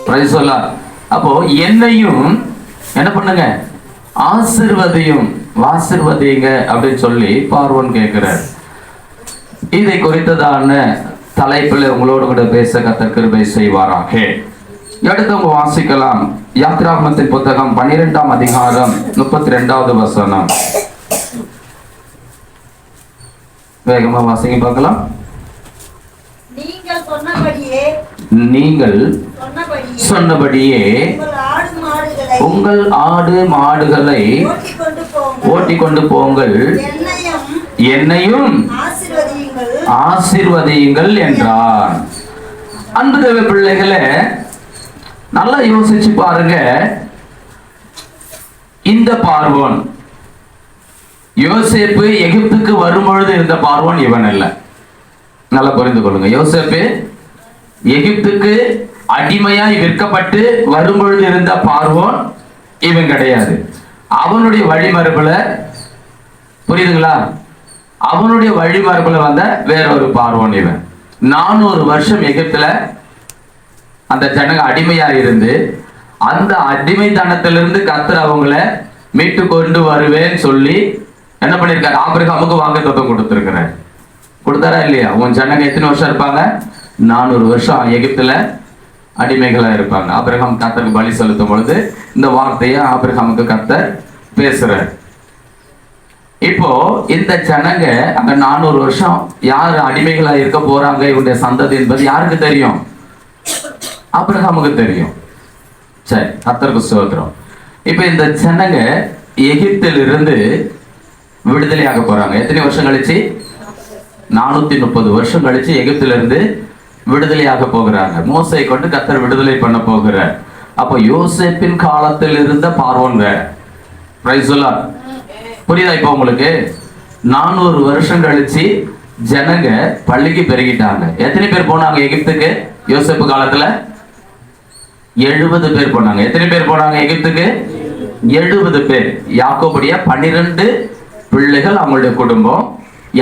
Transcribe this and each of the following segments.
Price the Lord. அப்போ என்னையும் என்ன பண்ணுங்க, ஆசீர்வதியும், ஆசீர்வதிங்க அப்படின்னு சொல்லி பார்வோன் கேட்கிறார். இதை குறித்ததான தலைப்பில் உங்களோடு கூட பேச கர்த்தர் கிருபை செய்வாராக. அடுத்தவங்க வாசிக்கலாம். யாத்திராகமத்தின் புத்தகம் 12ஆம் அதிகாரம் 32வது வசனம். வேகமா வாசிங்க பார்க்கலாம். நீங்கள் சொன்னபடியே உங்கள் ஆடு மாடுகளை ஓட்டிக்கொண்டு போங்கள், என்னையும் ஆசீர்வதியுங்கள் என்றார். அன்பு தேவ பிள்ளைகளே, நல்லா யோசிச்சு பாருங்க. இந்த பார்வோன், யோசேப்பு எகிப்துக்கு வரும்பொழுது இருந்த பார்வோன் இவன் அல்ல. நல்லா புரிந்து கொள்ளுங்க. யோசேப்பு எகிப்துக்கு அடிமையாய் விற்கப்பட்டு வரும்பொழுது இருந்த பார்வோன் இவன் கிடையாது. அவனுடைய வழிமரபுல, புரியுதுங்களா, அவனுடைய வழிமரபுல வந்த வேற ஒரு பார்வோன் இவன். 400 வருஷம் எகிப்துல அந்த ஜனங்க அடிமையா இருந்து, அந்த அடிமைத்தனத்திலிருந்து கர்த்தர் அவங்கள மீட்டு கொண்டு வருவேன்னு சொல்லி என்ன பண்ணிருக்காரு, ஆபிரகாமுக்கு வாக்குத்தத்தம் கொடுத்திருக்கிறார். கொடுத்தாரா இல்லையா? உன் ஜனங்க எத்தனை வருஷம் இருப்பாங்க? 400 வருஷம் எகிப்துல அடிமைகளா இருப்பாங்க. ஆபிரகாம் கர்த்தருக்கு பலி செலுத்தும் பொழுது இந்த வார்த்தையை ஆபிரகாமுக்கு கர்த்தர் பேசுறார். இப்போ இந்த ஜனங்க அங்க 400 வருஷம் யார் அடிமைகளா இருக்க போறாங்க, இவருடைய சந்ததி என்பது யாருக்கு தெரியும்? ஆபிரகாமுக்கு தெரியும். சரி, கர்த்தருக்கு ஸ்தோத்திரம். இப்ப இந்த ஜனங்க எகிப்தில் இருந்து விடுதலையாக போறாங்க. எத்தனை வருஷம் கழிச்சு? 430 வருஷம் கழிச்சு எகிப்தில இருந்து விடுதலையாக போகிறாங்க. மோசை கொண்டு கர்த்தர் விடுதலை பண்ண போகிறார். அப்ப யோசேப்பின் காலத்தில் இருந்த பார்வோன் வேற. Price the Lord. புரியுதா இப்போ உங்களுக்கு? 400 வருஷம் கழிச்சு ஜனங்க பள்ளிக்கு பெருகிட்டாங்க. எத்தனை பேர் போனாங்க எகிப்துக்கு யோசேப்பு காலத்துல? 70 பேர் போனாங்க. எத்தனை பேர் போனாங்க எகிப்துக்கு? 70 பேர். யாக்கோபுடைய 12 பிள்ளைகள், அவங்களுடைய குடும்பம்.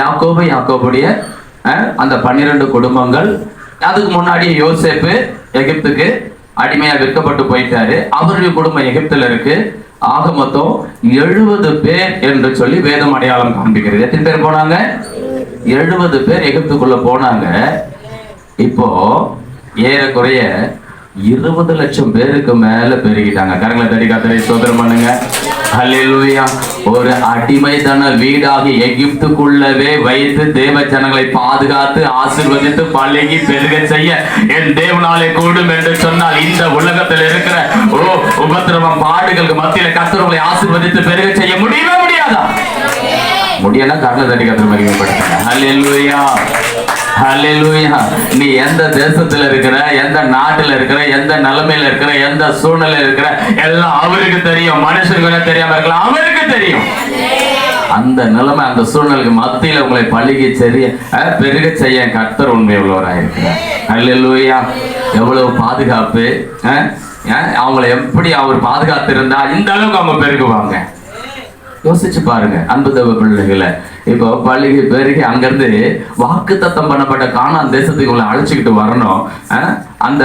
யாக்கோபுடைய அந்த 12 குடும்பங்கள். அதுக்கு முன்னாடி யோசேப்பு எகிப்துக்கு அடிமையா விற்கப்பட்டு போயிட்டாரு. அவருடைய குடும்பம் எகிப்துல இருக்கு. ஆக மொத்தம் 70 பேர் என்று சொல்லி வேதம் அடையாளம் காண்பிக்கிறது. எத்தனை பேர் போனாங்க? 70 பேர் எகிப்துக்குள்ள போனாங்க. இப்போ ஏறக்குறைய 20 லட்சம் பேருக்கு மேல பெருகிட்டாங்க. கரங்களை தட்டி கர்த்தரை ஸ்தோத்திரம் பண்ணுங்க. ஹல்லேலூயா. ஒரு அடிமைத்தன வீடாகி எகிப்துக்குள்ளவே வைத்து தேவ ஜனங்களை பாதுகாத்து ஆசீர்வதித்து பழகி பெருக செய்ய என் தேவனாலே கூடும் என்று சொன்னால், இந்த உலகத்தில் இருக்கிற உபத்திரவம் பாடுகளுக்கு மத்தியில கர்த்தர்களை ஆசீர்வதித்து பெருக செய்ய முடியவே முடியாதா? முடியல. கரங்களை தட்டி கர்த்தரை மகிமைப்படுத்துங்க. ஹல்லேலூயா, ஹல்லேலூயா. நீ எந்த தேசத்துல இருக்கிற, எந்த நாட்டுல இருக்கிற, எந்த நிலைமையில இருக்கிற, எந்த சூழ்நிலையில இருக்கிற, எல்லாம் அவருக்கு தெரியும். மனுஷனுக்கு தெரியாம இருக்கலாம், அவருக்கு தெரியும். அந்த நிலைமை, அந்த சூழ்நிலைக்கு மத்தியில உங்களை பழிகி செய்ய பெருக செய்ய கர்த்தர் உண்மை உள்ளவராக இருக்கிறார். ஹல்லேலூயா. எவ்வளவு பாதுகாப்பு! அவங்களை எப்படி அவர் பாதுகாத்து இருந்தா இந்த அளவுக்கு அவங்க பெருகுவாங்க. யோசிச்சு பாருங்க அன்பு தேவ பிள்ளைகளை. இப்போ பள்ளிக்கு பெருகி அங்கிருந்து வாக்குத்தத்தம் பண்ணப்பட்ட கானான் தேசத்துக்கு உங்களை அழைச்சிக்கிட்டு வரணும். அந்த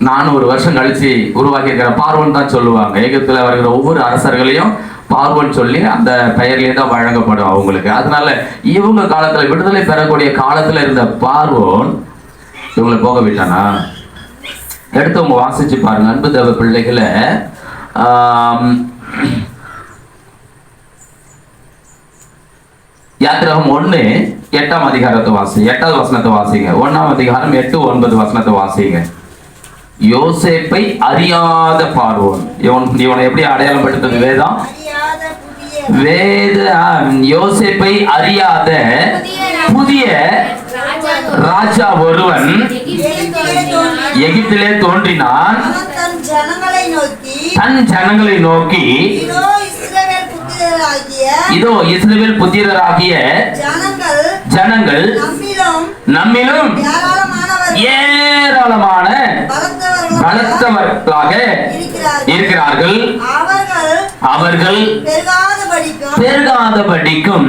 400 வருஷம் கழிச்சு உருவாக்கி இருக்கிற பார்வோன் தான் சொல்லுவாங்க. எகிப்துல வருகிற ஒவ்வொரு அரசர்களையும் பார்வோன் சொல்லி அந்த பெயர்லேயே தான் வழங்கப்படும் அவங்களுக்கு. அதனால இவங்க காலத்துல, விடுதலை பெறக்கூடிய காலத்துல இருந்த பார்வோன் இவங்களை போக விட்டானா? எடுத்தவங்க வாசிச்சு பாருங்க அன்பு தேவ பிள்ளைகளை. யாத்திராகமம் 1:8 அதிகாரத்தை வாசி, 8வது வசனத்தை வாசிங்க. 1ஆம் அதிகாரம் 8, 9 வசனத்தை வாசிங்க. யோசேப்பை அறியாத பார்வோன். இவனை எப்படி அடையாளம் படுத்தது வேதம்? யோசேப்பை அறியாத புதிய ராஜா ஒருவன் எகிப்திலே தோன்றினான். தன் ஜனங்களை நோக்கி, இதோ இஸ்ரவேல் புத்திரராகிய ஜனங்கள் நம்மிலும் ஏராளமான பலத்தவர்களாக இருக்கிறார்கள். அவர்கள் பெருகாதபடிக்கும்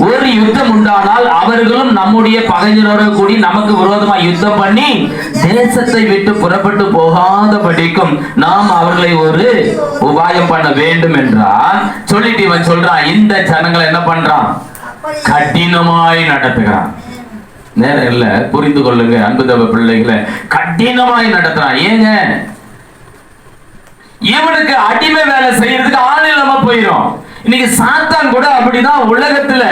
ஒரு யுத்தம் உண்டானால் அவர்களும் நம்முடைய பகைஞரோடு கூடி நமக்கு விரோதமாக யுத்தம் பண்ணி தேசத்தை விட்டு புறப்பட்டு போகாதபடிக்கும் நாம் அவர்களை ஒரு உபாயம் பண்ண வேண்டும் என்றால் சொல்லிட்டு இவன் சொல்றான், இந்த ஜனங்களை என்ன பண்றான்? கடினமாய் நடத்துகிறான். நேரம் இல்ல, புரிந்து கொள்ளுங்க அன்பு தேவ பிள்ளைகளை. கடினமாய் நடத்துறான். ஏங்க, இவனுக்கு அடிமை வேலை செய்யறதுக்கு ஆள் இல்லாம போயிடும். இன்னைக்கு சாத்தான் கூட அப்படிதான். உலகத்துல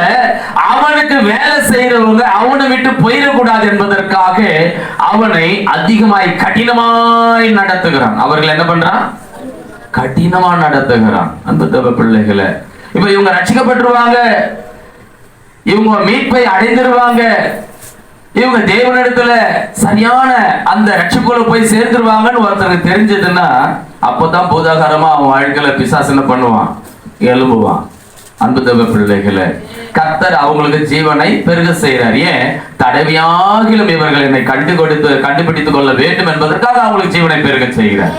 அவனுக்கு வேலை செய்யறவங்க அவனை விட்டு போயிடக்கூடாது என்பதற்காக அவனை அதிகமாய் கடினமாய் நடத்துகிறான். அவர்கள் என்ன பண்றான்? கடினமா நடத்துகிறான். அன்பு தேவ பிள்ளைகளை, இப்ப இவங்க ரட்சிக்கப்பட்டுருவாங்க, இவங்க மீட்பை அடைந்துருவாங்க, இவங்க தேவனிடத்துல சரியான அந்த ரட்சிப்புல போய் சேர்ந்துருவாங்கன்னு ஒருத்தருக்கு தெரிஞ்சதுன்னா அப்பதான் பூதாகாரமா அவன் வாழ்க்கையில பிசாசு பண்ணுவான், எழும்புவான். அன்பு தேவ பிள்ளைகளை, கர்த்தர் அவங்களுக்கு ஜீவனை பெருக செய்யறார். ஏன்? தடவியாகிலும் இவர்கள் என்னை கண்டுபிடித்துக் கொள்ள வேண்டும் என்பதற்காக அவங்களுக்கு ஜீவனை பெருக செய்கிறார்.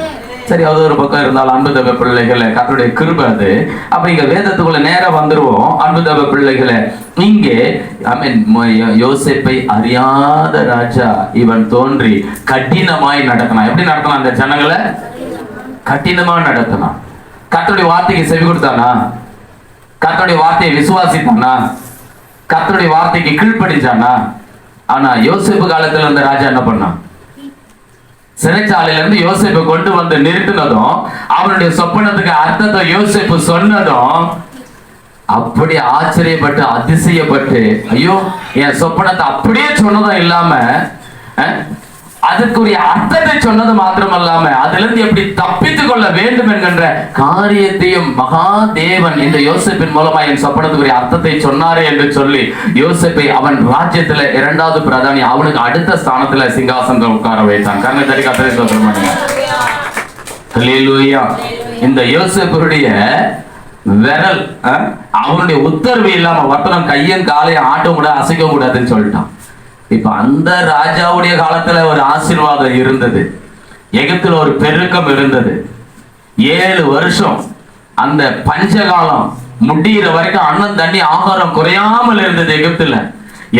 சரி, அது ஒரு பக்கம் இருந்தாலும் அன்பு தேவ பிள்ளைகளை, கர்த்தருடைய கிருபை அது. அப்ப இங்க வேதத்துக்குள்ள நேரம் வந்துருவோம். அன்பு தேவ பிள்ளைகளை, இங்கே யோசேப்பை அறியாத ராஜா இவன் தோன்றி கடினமாய் நடத்தினான். எப்படி நடத்தினான்? அந்த ஜனங்களை கடினமா நடத்தினான். கர்த்தருடைய வார்த்தைக்கு செவி கொடுத்தானா? கர்த்தருடைய வார்த்தையை விசுவாசித்தானா? கர்த்தருடைய வார்த்தைக்கு கீழ்ப்படிச்சானா? ஆனா யோசேப்பு காலத்துல இருந்த ராஜா என்ன பண்ணான்? சிறைச்சாலையில இருந்து யோசேப்பை கொண்டு வந்து நிறுத்தினதும் அவனுடைய சொப்பனத்துக்கு அர்த்தத்தை யோசேப்பு சொன்னதும் அப்படி ஆச்சரியப்பட்டு அதிசயப்பட்டு, ஐயோ, என் சொப்பனத்தை அப்படியே சொன்னதும் இல்லாம அதுக்குரிய அர்த்தத்தை சொன்னது மாத்திரமல்லாம அதிலிருந்து எப்படி தப்பித்துக் கொள்ள வேண்டும் என்கின்ற காரியத்தையும் மகாதேவன் இந்த யோசேப்பின் மூலமா என் சொப்பனத்துக்குரிய அர்த்தத்தை சொன்னாரே என்று சொல்லி யோசேப்பை அவன் ராஜ்யத்துல இரண்டாவது பிரதானி, அவனுக்கு அடுத்த ஸ்தானத்துல சிங்காசனத்தில் உட்கார வைத்தான். கர்த்தரை கர்த்தரை ஸ்தோத்திரம் பண்ணுங்க. ஹல்லேலூயா. இந்த யோசேப்புடைய விரல் அவனுடைய உத்தரவு இல்லாம ஒருத்தனம் கையும் காலையும் ஆட்ட கூடாது, அசைக்க கூடாதுன்னு சொல்லிட்டான். இப்ப அந்த ராஜாவுடைய காலத்துல ஒரு ஆசீர்வாதம் இருந்தது. எகிப்துல ஒரு பெருக்கம் இருந்தது. 7 வருஷம் அந்த பஞ்சகாலம் முடிகிற வரைக்கும் அன்னம் தண்ணி ஆகாரம் குறையாமல் இருந்தது எகிப்துல.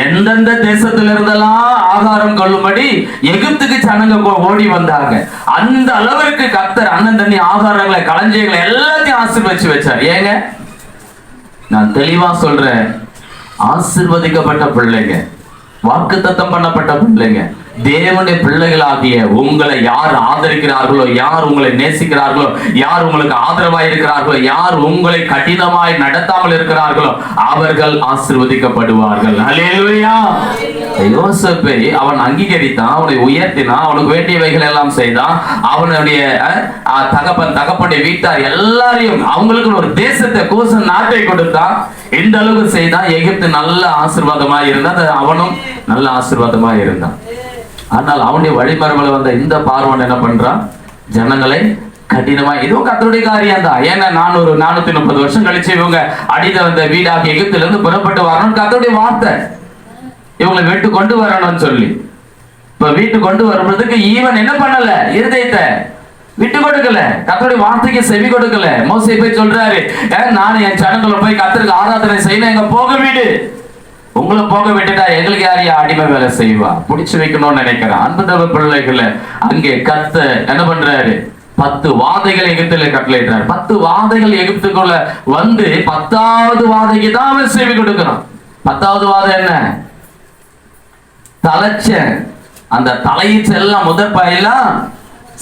எந்தெந்த தேசத்துல இருந்தெல்லாம் ஆகாரம் கொள்ளும்படி எகிப்துக்கு ஜனங்க ஓடி வந்தாங்க. அந்த அளவிற்கு கர்த்தர் அன்னம் தண்ணி ஆகாரங்களை களஞ்சியங்களை எல்லாத்தையும் ஆசீர்வதிச்சு வச்சார். ஏங்க, நான் தெளிவா சொல்றேன், ஆசீர்வதிக்கப்பட்ட பிள்ளைங்க, வாக்குத்தத்தம் பண்ணப்பட்ட பிள்ளைங்க, தேவனுடைய பிள்ளைகளாகிய உங்களை யார் ஆதரிக்கிறார்களோ, யார் உங்களை நேசிக்கிறார்களோ, யார் உங்களுக்கு ஆதரவாய் இருக்கிறார்களோ, யார் உங்களை கடினமாய் நடத்தாமல் இருக்கிறார்களோ அவர்கள் ஆசீர்வதிக்கப்படுவார்கள். ஹல்லேலூயா. யோசேப்பை அவன் அங்கீகரித்தான், அவனை உயர்த்தினான், அவனுக்கு வேண்டியவைகள் எல்லாம் செய்தான். அவனுடைய தகப்பனுடைய வீட்டார் எல்லாரையும் அவங்களுக்கு ஒரு தேசத்தை, கூசன் நாட்டை கொடுத்தான். இந்த அளவுக்கு செய்தான். எகிப்து நல்ல ஆசீர்வாதமா இருந்தான், அவனும் நல்ல ஆசீர்வாதமா இருந்தான். ஆனால் அவனுடைய வழிமரபில் வந்த இந்த பார்வன் என்ன பண்றான்? ஜனங்களை கடினமா, இதுவும் கர்த்தருடைய காரியம் தான். ஏன்னா 430 வருஷம் கழிச்சு இவங்க அடித்த வந்த வீடாக எகிப்துல இருந்து புறப்பட்டு வரணும், கர்த்தருடைய வார்த்தை இவங்களை வீட்டு கொண்டு வரணும்னு சொல்லி. இப்ப வீட்டு கொண்டு வரும்போதுக்கு ஈவன் என்ன பண்ணல? இருதயத்தை விட்டு கொடுக்கல, கர்த்தருடைய வார்த்தைக்கு செவி கொடுக்கல. மோசே போய் சொல்றாரு, நான் என் ஜனங்களை போய் கர்த்தருக்கு ஆராதனை செய்யணும், எங்க போக வீடு, உங்களை போக விட்டுட்டா எங்களுக்கு யாரையா அடிமை வேலை செய்வா, புடிச்சு வைக்கணும்னு நினைக்கிறேன். அன்பு தேவ பிள்ளைகளை, அங்கே கர்த்தர் என்ன பண்றாரு? 10 வாதைகள் எகிப்துல கட்டளையிட்டார். 10 வாதைகள் எகிப்துக்குள்ள வந்து 10வது வாதைக்கு தான் அவன் செவி கொடுக்கிறான். 10வது வாதை என்ன? தலைச்ச அந்த தலையிச்சு எல்லாம் முதற்பயெல்லாம்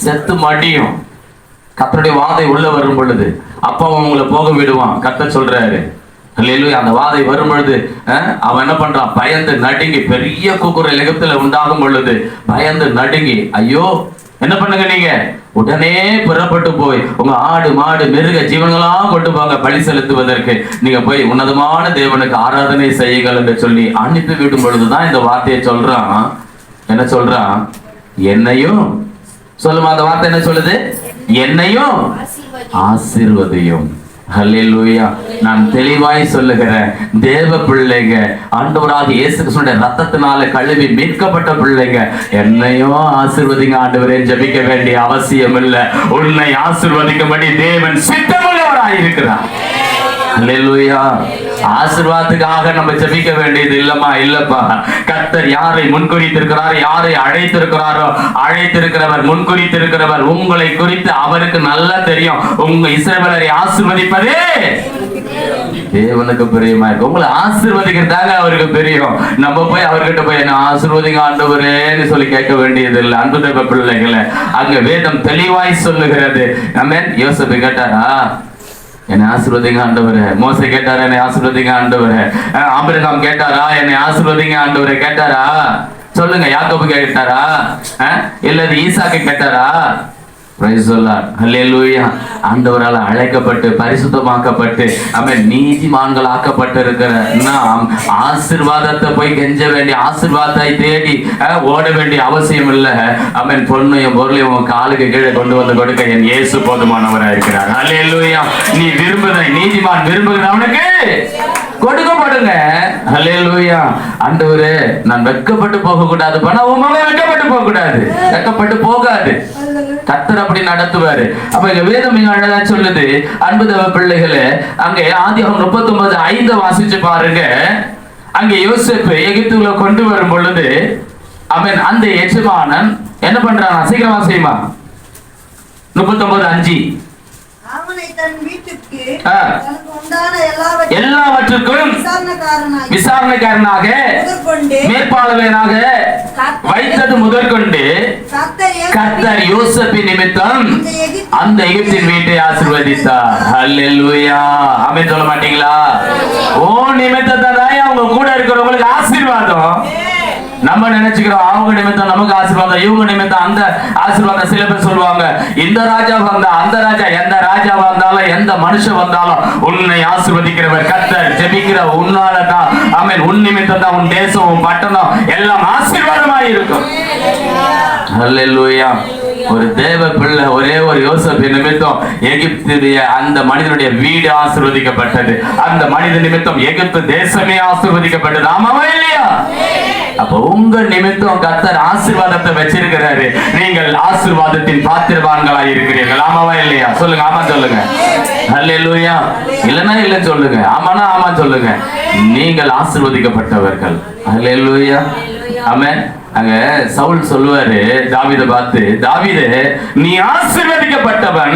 செத்து மடியும். கர்த்தருடைய வாதை உள்ள வரும் பொழுது அப்ப உங்களை போக விடுவான். கர்த்தர் சொல்றாரு. அல்லேலூயா. அந்த வாதை வரும் பொழுது அவன் என்ன பண்றான்? பயந்து நடுங்கி, பெரிய கூக்குரல் எகிப்துல உண்டாகும் பொழுது பயந்து நடுங்கி, ஐயோ என்ன பண்ணுங்க, நீங்க உடனே புறப்பட்டு போய் உங்க ஆடு மாடு மிருக ஜீவன்களாம் கொண்டு போங்க, பலி செலுத்துவதற்கு நீங்க போய் உன்னதமான தேவனுக்கு ஆராதனை செய்யுங்கள் என்று சொல்லி அனுப்பி விடும் பொழுதுதான் இந்த வார்த்தையை சொல்றான். என்ன சொல்றான்? என்னையும் சொல்லுமா, அந்த வார்த்தை என்ன சொல்லுது? என்னையும் ஆசீர்வதியும். ஹல்லேலூயா. நான் தெளிவாய் சொல்லுகிறேன், தேவ பிள்ளைங்க, ஆண்டவராகிய இயேசு கிறிஸ்துவின் ரத்தத்தினால கழுவி மீட்கப்பட்ட பிள்ளைங்க, என்னையும் ஆசீர்வதிங்க ஆண்டவரே, ஜெபிக்க வேண்டிய அவசியம் இல்லை. உன்னை ஆசீர்வதிக்கும்படி தேவன் சித்தமுள்ளவராய் இருக்கிறார். ஹல்லேலூயா. ஆசீர்வாதத்துக்காக நம்ம ஜெபிக்க வேண்டியது இல்லம்மா, இல்லப்பா. கர்த்தர் யாரை முன்குறித்திருக்கிறாரோ, யாரை அழைத்திருக்கிறாரோ, அழைத்திருக்கிறவர், முன்குறித்திருக்கிறவர் உங்களை குறித்து அவருக்கு நல்லா தெரியும். உங்க இஸ்ரவேலரை ஆசீர்வதிப்பதே தேவனுக்கு பிரியமா இருக்கு. உங்களை ஆசீர்வதிக்கிறதாக அவருக்கு தெரியும். நம்ம போய் அவர்கிட்ட போய் என்ன ஆசீர்வதிங்க ஆண்டவரேன்னு சொல்லி கேட்க வேண்டியது இல்லை. அன்பு தேவ பிள்ளைகளை, அங்க வேதம் தெளிவாய் சொல்லுகிறது. ஆமென். யோசேப்பு கேட்டாரா, என்னை ஆசீர்வதிங்க ஆண்டவரே? மோசே கேட்டாரா, என்னை ஆசீர்வதிங்க ஆண்டவரே? ஆபிரகாம் கேட்டாரா, என்னை ஆசீர்வதிங்க ஆண்டவரே? கேட்டாரா? சொல்லுங்க. யாக்கோபு கேட்டாரா? இல்லது ஈசாக்கு கேட்டாரா? Praise the Lord. ஹல்லேலூயா. ஆண்டவரால் அழைக்கப்பட்டு பரிசுத்தமாக்கப்பட்டு ஆமென் நீதிமான்கள் ஆக்கப்பட்டிருக்கிற நாம் ஆசீர்வாதத்தை போய் கெஞ்ச வேண்டிய, ஆசீர்வாதத்தை தேடி ஓட வேண்டிய அவசியம் இல்லை. ஆமென். பொண்ணையும் பொருளையும் காலுக்கு கீழே கொண்டு வந்து கொடுக்க என் இயேசு போதுமானவராக இருக்கிறார். ஹல்லேலூயா. நீ விரும்புகிற நீதிமான் விரும்புகிறவனுக்கு கொடுக்கப்படுங்க. ஹல்லேலூயா. ஆண்டவரே, நான் வெட்கப்பட்டு போக கூடாது, பணம் உண்மையே வெட்கப்பட்டு போக கூடாது, வெட்கப்பட்டு போகாது. கர்த்தர் அப்படி நடத்துவாரு. அப்ப இங்க வேதம் மிக அழகா சொல்லுது. அன்பு தேவ பிள்ளைகளே, அங்கே ஆதியாகமம் 39:5 வாசிச்சு பாருங்க. அங்கே யோசேப்பு எகிப்துல கொண்டு வரும் பொழுது அவன் அந்த எஜமானன் என்ன பண்றான்? சீக்கிரமா செய்யுமா. 39:5 அவனை தன் வீட்டுக்கு எல்லாவற்றுக்கும் விசாரணைக்காரனாக மேற்பார்வையனாக வைத்தது முதற்கொண்டு கர்த்தர் யோசேப்பின் நிமித்தம் அந்த எகிப்தின் வீட்டை ஆசீர்வதித்தார். ஹல்லேலூயா. ஆமென் சொல்ல மாட்டீங்களா? ஓ நிமித்தத்தை தான் அவங்க கூட இருக்கிறவங்களுக்கு ஆசீர்வாதம். நம்ம நினைச்சுக்கிறோம் அவங்க நிமித்தம் நமக்கு ஆசீர்வாதம், இவங்க நிமித்தம் அந்த ஆசீர்வாதம். சில பேர் சொல்லுவாங்க, இந்த ராஜா வந்தா, அந்த ராஜா, எந்த ராஜா வந்தாலும் எந்த மனுஷன் வந்தாலும் உன்னை ஆசீர்வதிக்கிறவர் கர்த்தர். ஜெபிக்கிற உன்னால தான், ஆமென், உன் நிமித்தம் தான் உன் தேசம், உன் பட்டணம் எல்லாம் ஆசீர்வாதமாய் இருக்கும். ஹல்லேலூயா. ஒரு தேவ பிள்ளை ஒரே ஒரு யோசேப்பு நிமித்தம் எகிப்துடைய அந்த மனிதனுடைய வீடு ஆசீர்வதிக்கப்பட்டது. அந்த மனித நிமித்தம் எகிப்து தேசமே ஆசீர்வதிக்கப்பட்டது. ஆமாவா இல்லையா? அப்ப உங்க நிமித்தம் கர்த்தர் ஆசீர்வாதத்தை வச்சிருக்கிறாரு. நீங்கள் ஆசீர்வாதத்தின் பாத்திரவான்களாய் இருக்கிறீர்கள். ஆமாவா இல்லையா? சொல்லுங்க. ஆமா சொல்லுங்க. ஹல்லேலூயா. இல்லன்னா இல்ல சொல்லுங்க. ஆமானா ஆமா சொல்லுங்க. நீங்கள் ஆசீர்வதிக்கப்பட்டவர்கள். ஹல்லேலூயா. ஆமென். அங்க சவுல் சொல்லுவாரு தாவீதை பார்த்து, தாவீதே, நீ ஆசீர்வதிக்கப்பட்டவன்,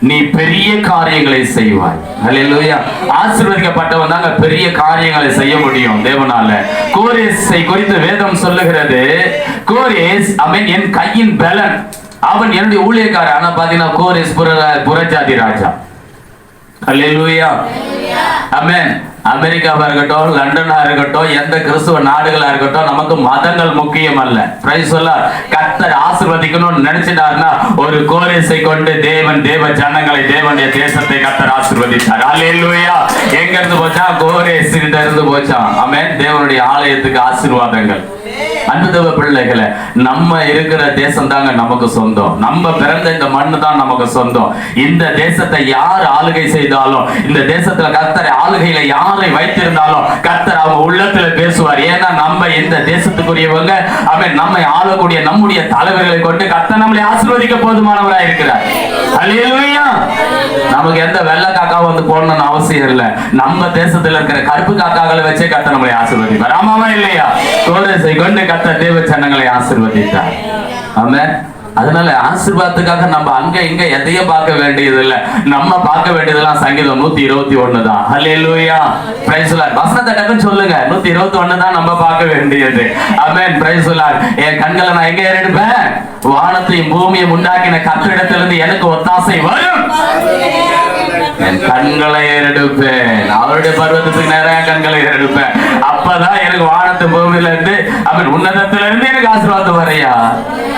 நீ பெரிய காரியங்களை செய்வாய். ஹல்லேலூயா. ஆசீர்வதிக்கப்பட்டவன் தான் பெரிய காரியங்களை செய்ய முடியும் தேவனால. கோரேசை குறித்து வேதம் சொல்லுகிறது. கோரேஸ் அவன் என் கையின் பலன், அவன் என்னுடைய ஊழியக்காரன். ஆனா பாத்தீங்கன்னா கோரேஸ் புறஜாதி ராஜா. ஹல்லேலூயா. ஆமென். அமெரிக்காவா இருக்கட்டும், லண்டனா இருக்கட்டும், எந்த கிறிஸ்துவ நாடுகளா இருக்கட்டும், நமக்கு மதங்கள் முக்கியம் அல்ல. Price the Lord. கர்த்தர் ஆசீர்வதிக்கணும்னு நினைச்சிட்டாருன்னா ஒரு கோரேசை கொண்டு தேவன் தேவ ஜனங்களை, தேவனுடைய தேசத்தை கர்த்தர் ஆசீர்வதித்தார். ஹல்லேலூயா. எங்க இருந்து போச்சா? கோரேஸ் கிட்ட இருந்து போச்சா. ஆமென். தேவனுடைய ஆலயத்துக்கு ஆசீர்வாதங்கள். அன்பு தேவ பிள்ளைகளை, நம்ம இருக்கிற தேசம் தாங்க நமக்கு சொந்தம். நம்ம பிறந்த இந்த மண்ணு தான் நமக்கு சொந்தம். இந்த தேசத்தை யார் ஆளுகை செய்தாலும், இந்த தேசத்துல கர்த்தர் ஆளுகையில யாரை வைத்திருந்தாலும் கர்த்தர் அவங்க உள்ளத்துல பேசுவார். ஏன்னா நம்ம இந்த தேசத்துக்குரியவங்க. அவன் நம்மை ஆளக்கூடிய நம்முடைய தலைவர்களை கொண்டு கர்த்தர் நம்மளை ஆசீர்வதிக்க போதுமானவராக இருக்கிறார். ஹல்லேலூயா. நமக்கு எந்த வெள்ளை காக்கா வந்து போடணும்னு அவசியம் இல்லை. நம்ம தேசத்துல இருக்கிற கருப்பு காக்காக்களை வச்சே கர்த்தர் நம்மளை ஆசீர்வதிப்பார். ஆமாவா இல்லையா? கோரேசை கொண்டு கர்த்தர் தேவ ஜனங்களை ஆசீர்வதித்தார். ஆமென். அதனால ஆசீர்வாதத்துக்காக நம்ம அங்க இங்க எதையும் பார்க்க வேண்டியது இல்லை. நம்ம பார்க்க வேண்டியதெல்லாம் சங்கீதம் 121 தான். ஹல்லேலூயா. Praise the Lord. வசனத்தை டக்குன்னு சொல்லுங்க. 121 தான் நம்ம பார்க்க வேண்டியது. ஆமென். Price the Lord. என் கண்களை நான் எங்க ஏறெடுப்பேன்? வானத்தையும் பூமியையும் உண்டாக்கின கர்த்தரிடத்திலிருந்து எனக்கு ஒத்தாசை வரும். என் கண்களை ஏறெடுப்பேன். அவருடைய பர்வதத்துக்கு நேரம் கண்களை ஏறெடுப்பேன். அப்பதான் எனக்கு வானத்து பூமியில இருந்து அவன் உன்னதத்துல இருந்து எனக்கு ஆசீர்வாதம் வரையா.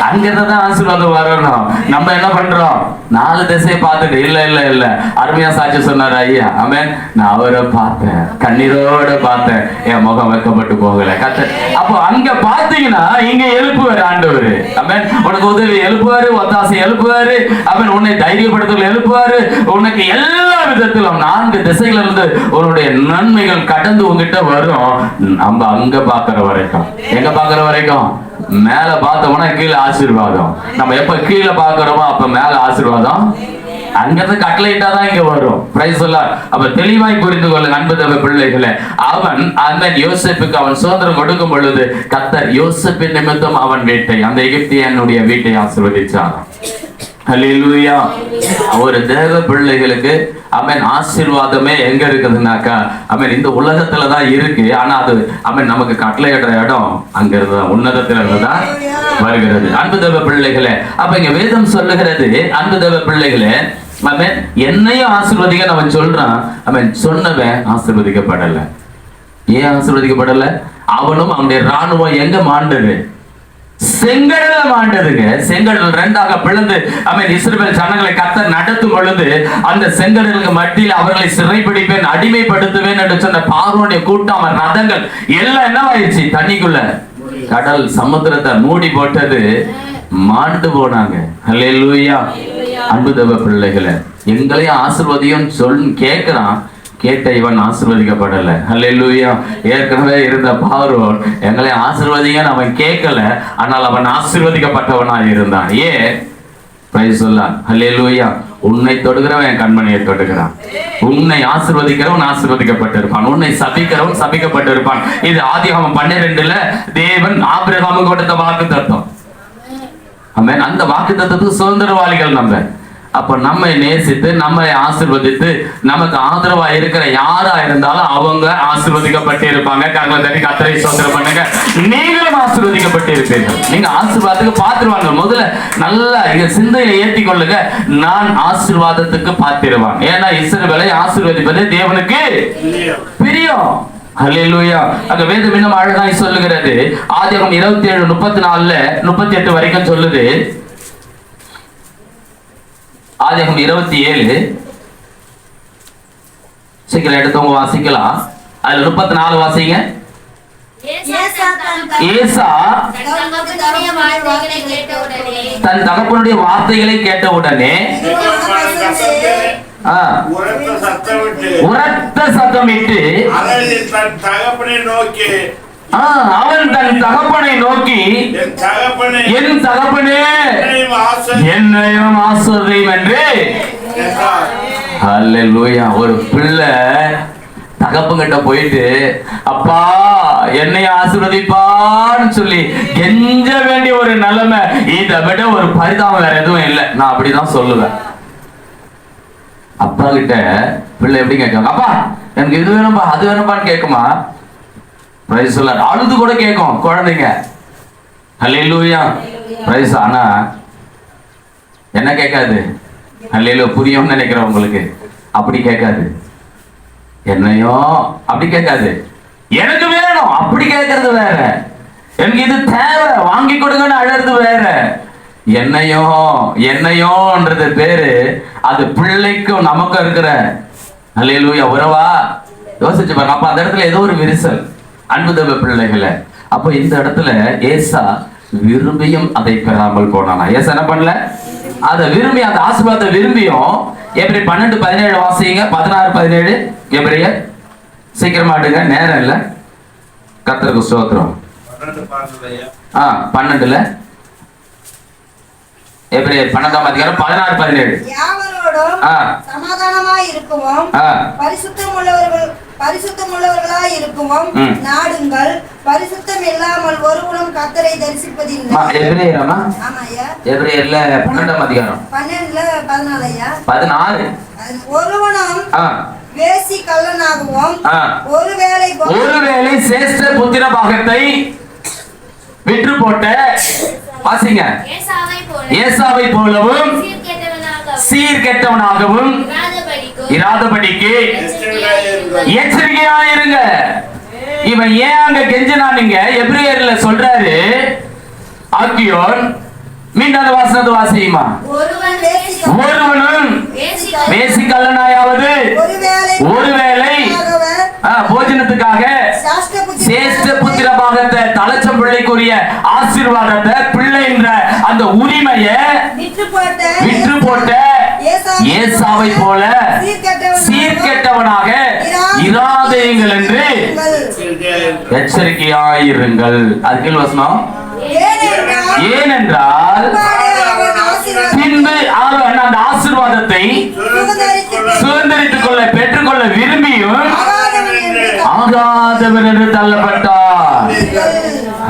அங்கதான் ஆசீர்வாதம் வரணும். நம்ம என்ன பண்றோம்? 4 திசையை பார்த்துட்டு இல்ல இல்ல இல்ல. அருமையா சாட்சி சொன்னார் ஐயா. ஆமென். நான் அவரை பார்த்தேன், கண்ணீரோட பார்த்தேன், என் முகம் வைக்கப்பட்டு போகல கர்த்தர். அப்போ அங்க பாத்தீங்கன்னா இங்க எழுப்புவாரு ஆண்டவர். ஆமென். உனக்கு உதவி எழுப்புவாரு, ஒத்தாசை எழுப்புவாரு. அவன் உன்னை தைரியப்படுத்தல் எழுப்புவாரு. உனக்கு எல்லா விதத்திலும் 4 திசையில இருந்து உன்னுடைய நன்மைகள் கடந்து உங்ககிட்ட வரும். நம்ம அங்க பாக்குற வரைக்கும், எங்க பாக்குற வரைக்கும், மேல பார்த்தோம்னா கீழே ஆசீர்வாதம். நம்ம எப்ப கீழே பாக்குறோமோ அப்ப மேல ஆசீர்வாதம் அங்கிருந்து கட்டளையிட்டாதான் இங்க வரும். பிரைஸ் எல்லாம். அப்ப தெளிவாய் புரிந்து கொள்ள அன்பு தேவ பிள்ளைகளே, அவன் அந்த யோசேப்புக்கு அவன் சுதந்திரம் கொடுக்கும் பொழுது கர்த்தர் யோசேப்பின் நிமித்தம் அவன் வீட்டை, அந்த எகிப்தியனுடைய வீட்டை ஆசீர்வதிச்சார். ஹல்லேலூயா. ஒரு தேவ பிள்ளைகளுக்கு அவன் ஆசீர்வாதமே எங்க இருக்குதுனாக்கா, அவன் இந்த உலகத்துல தான் இருக்கு. ஆனா அது அவன் நமக்கு கட்டளையிடுற இடம் அங்க இருந்தா உன்னதத்துல இருந்துதான் வருகிறது. அன்பு தேவ பிள்ளைகளே, அப்ப இங்க வேதம் சொல்லுகிறது, அன்பு தேவ பிள்ளைகளே, அவன் என்னையும் ஆசீர்வதிக்க அவன் சொல்றான். அவன் சொன்னவன் ஆசீர்வதிக்கப்படல. ஏன் ஆசீர்வதிக்கப்படல? அவனும் அவனுடைய ராணுவம் எங்க மாண்டது? செங்கடல மாண்டதுங்க. செங்கடல் ரெண்டாக பிளந்து அவன் இஸ்ரவேல் ஜனங்களை கர்த்தர் நடத்தும் பொழுது அந்த செங்கடலுக்கு மத்தியில் அவர்களை சிறைப்பிடிப்பேன், அடிமைப்படுத்துவேன் என்று சொன்ன பார்வோனுடைய கூட்டம், அவன் ரதங்கள் எல்லாம் என்னவாயிடுச்சு? தண்ணிக்குள்ள கடல் சமுத்திரத்தை மூடி போட்டது, மாண்டு போனாங்க. ஹல்லேலூயா. அன்பு தேவ பிள்ளைகளே, எங்களையும் ஆசீர்வதியும் சொல் கேட்கிறான். கேட்ட இவன் ஆசீர்வதிக்கப்படல. ஹல்லேலூயா. ஏற்கனவே இருந்த பார்வோன் எங்களை ஆசீர்வதிங்கன்னு அவன் கேட்கல, ஆனால் அவன் ஆசீர்வதிக்கப்பட்டவனாய் இருந்தான். ஏன்? பிரைஸ் சொல்லான். ஹல்லேலூயா. உன்னை தொடுகிறவன் என் கண்மணியை தொடுகிறான். உன்னை ஆசீர்வதிக்கிறவன் ஆசீர்வதிக்கப்பட்டிருப்பான், உன்னை சபிக்கிறவன் சபிக்கப்பட்டிருப்பான். இது ஆதியாகமம் 12ல தேவன் ஆபிரகாமுக்கு கொடுத்த வாக்குத்தத்தம். ஆமென். அந்த வாக்குத்தத்தத்துக்கு சுதந்திரவாளிகள் நம்ம. அப்ப நம்மை நேசித்து நம்மை ஆசீர்வதித்து நமக்கு ஆதரவா இருக்கிற யாரா இருந்தாலும் அவங்க ஆசீர்வதிக்கப்பட்டு இருப்பாங்க. கர்த்தரை ஸ்தோத்திரம் பண்ணுங்க. நீங்களும் ஆசீர்வதிக்கப்பட்டு இருப்பீர்கள். நீங்க ஆசீர்வாதத்துக்கு பாத்துருவாங்க. முதல்ல நல்லா இங்க சிந்தையில ஏற்றி கொள்ளுங்க, நான் ஆசீர்வாதத்துக்கு பாத்திருவான். ஏன்னா இஸ்ரவேலை ஆசீர்வதிப்பது தேவனுக்கு பிரியம். ஹல்லேலூயா. அங்க வேதம் இன்னும் அழகாய் சொல்லுகிறது. ஆதியாகமம் 27:34 38 வரைக்கும் சொல்லுது. ஆதியாகமம் 27 சீக்கிரம் எடுத்தவங்க வாசிக்கலாம். அதுல 34 வாசிங்க. ஏசா தன் தகப்பனுடைய வார்த்தைகளை கேட்டவுடனே உரத்த சத்தமிட்டு அவன் தன் தகப்பனை நோக்கி, என் தகப்பனே என்னையும் ஆசீர்வதியும் என்று. ஹல்லேலூயா. ஒரு பிள்ளை தகப்பங்கிட்ட போயிட்டு அப்பா என்னை ஆசீர்வதிப்பான்னு சொல்லி கெஞ்ச வேண்டிய ஒரு நிலைமை, இதை விட ஒரு பரிதாபம் வேற எதுவும் இல்லை. நான் அப்படிதான் சொல்லுவேன். அப்பா கிட்ட பிள்ளை எப்படி கேட்காங்க, அப்பா எனக்கு இது வேணும்பா அது வேணும்பான்னு கேட்குமா? பிரைஸ் சொல்ல. அழுது கூட கேட்கும் குழந்தைங்க. ஹல்லேலூயா. பிரைஸ். ஆனா என்ன கேட்காது? ஹல்லேலூயா. புரியும்னு நினைக்கிறேன் உங்களுக்கு. அப்படி கேட்காது. என்னையும் அப்படி கேட்காது, எனக்கு வேணும் அப்படி கேட்கறது வேற. எனக்கு இது தேவை வாங்கி கொடுங்கன்னு அழறது வேற. என்னையோன்றது பேரு அது பிள்ளைக்கும் நமக்கும் இருக்கிற ஹல்லேலூயா உறவா. யோசிச்சு பாருங்க. அப்ப அந்த இடத்துல ஏதோ ஒரு விரிசல். அன்பு தேவ பிள்ளைகளை, அப்ப இந்த இடத்துல ஏசா விரும்பியும் அதை பெறாமல் போனானா? ஏசா என்ன பண்ணல? அதை விரும்பி, அந்த ஆசீர்வாதத்தை விரும்பியும். எபிரேயர் 12:17 வாசிங்க. 16:17 எபிரேயர். சீக்கிரமா எடுங்க, நேரம் இல்ல. கர்த்தருக்கு ஸ்தோத்திரம். 12ல எபிரேயர் 12ஆம் அதிகாரம் 16-17. யாவரோடும் சமாதானமாய் இருக்கவும் பரிசுத்தமுள்ளவர்களாய் இருக்கவும் நாடுங்கள். பரிசுத்தம் இல்லாமல் ஒருவனும் கர்த்தரை தரிசிப்பதில்லை. எபிரேயரமா? ஆமாய்யா. எபிரேயர்ல 12ஆம் அதிகாரம் 12-14 ஐயா. 16. ஒருவனும் வேசி கள்ளனாகவும் ஒருவேளை சேஷ்ட புத்திர பாகத்தை விற்று போட்ட வாசிங்க ஏசாவை போலவும் சீர்கெட்டவனாகவும் இராதபடிக்கு எச்சரிக்கையாயிருங்க. இவன் ஏன் அங்க கெஞ்சினானுங்க? எபிரேயர்ல சொல்றாரு. ஆக்கியோன் மீண்டும் வாசனது வாசியுமா. ஒருவனும் வேசி கள்ளனாயாவது ஒருவேளை போஜனத்துக்காக சேஷ்ட புத்திர பாகத்தை தலைச்சம் பிள்ளைக்குரிய ஆசீர்வாதத்தை பிள்ளைன்ற அந்த உரிமையை விற்று போட்ட ஏசாவை போல சீர்கெட்டவனாக இராதீங்கள் என்று எச்சரிக்கையாயிருங்கள். அதுக்கு வசனம். ஏனென்றால் பின்பு அவன் அந்த ஆசீர்வாதத்தை ஆசீர்வாதத்தை சுதந்தரித்துக் கொள்ள பெற்றுக்கொள்ள விரும்பியும் ஆகாதவர் என்று தள்ளப்பட்டார்.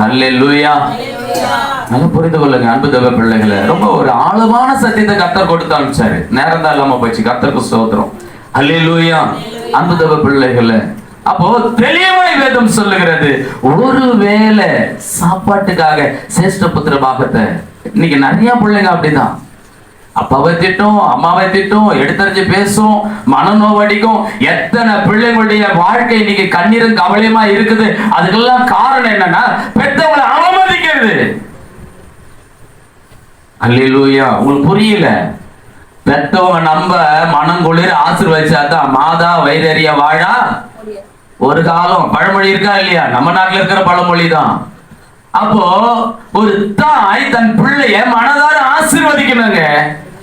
அல்லேலூயா. நல்லா புரிந்து கொள்ளுங்க அன்பு தேவ பிள்ளைகளை. ரொம்ப ஒரு ஆழமான சத்தியத்தை கர்த்தர் கொடுத்து அனுப்பிச்சாரு. நேரம் தான் இல்லாம போச்சு. கர்த்தருக்கு ஸ்தோத்திரம். அல்லேலூயா. அன்பு தேவ பிள்ளைகளை, அப்போ தெளிவாய் வேதம் சொல்லுகிறது, ஒருவேளை சாப்பாட்டுக்காக சேஷ்ட புத்திர பாகத்தை, இன்னைக்கு நிறைய பிள்ளைங்க அப்படிதான், அப்பாவை திட்டும், அம்மாவை திட்டும், எடுத்தறிஞ்சு பேசும், மனநோவடிக்கும். எத்தனை பிள்ளைங்களுடைய வாழ்க்கை இன்னைக்கு கண்ணீரும் கவலையுமா இருக்குது. அதுக்கெல்லாம் காரணம் என்னன்னா பெற்றவங்களை அவமதிக்கிறது. அல்லேலூயா. உங்களுக்கு புரியல? பெற்றவங்க நம்ம மனம் குளிர் ஆசீர்வதிச்சாதான் மாதா வைரறிய வாழா ஒரு காலம். பழமொழி இருக்கா இல்லையா? நம்ம நாட்டுல இருக்கிற பழமொழி தான். அப்போ ஒரு தாய் தன் பிள்ளைய மனதார ஆசீர்வதிக்கணுங்க,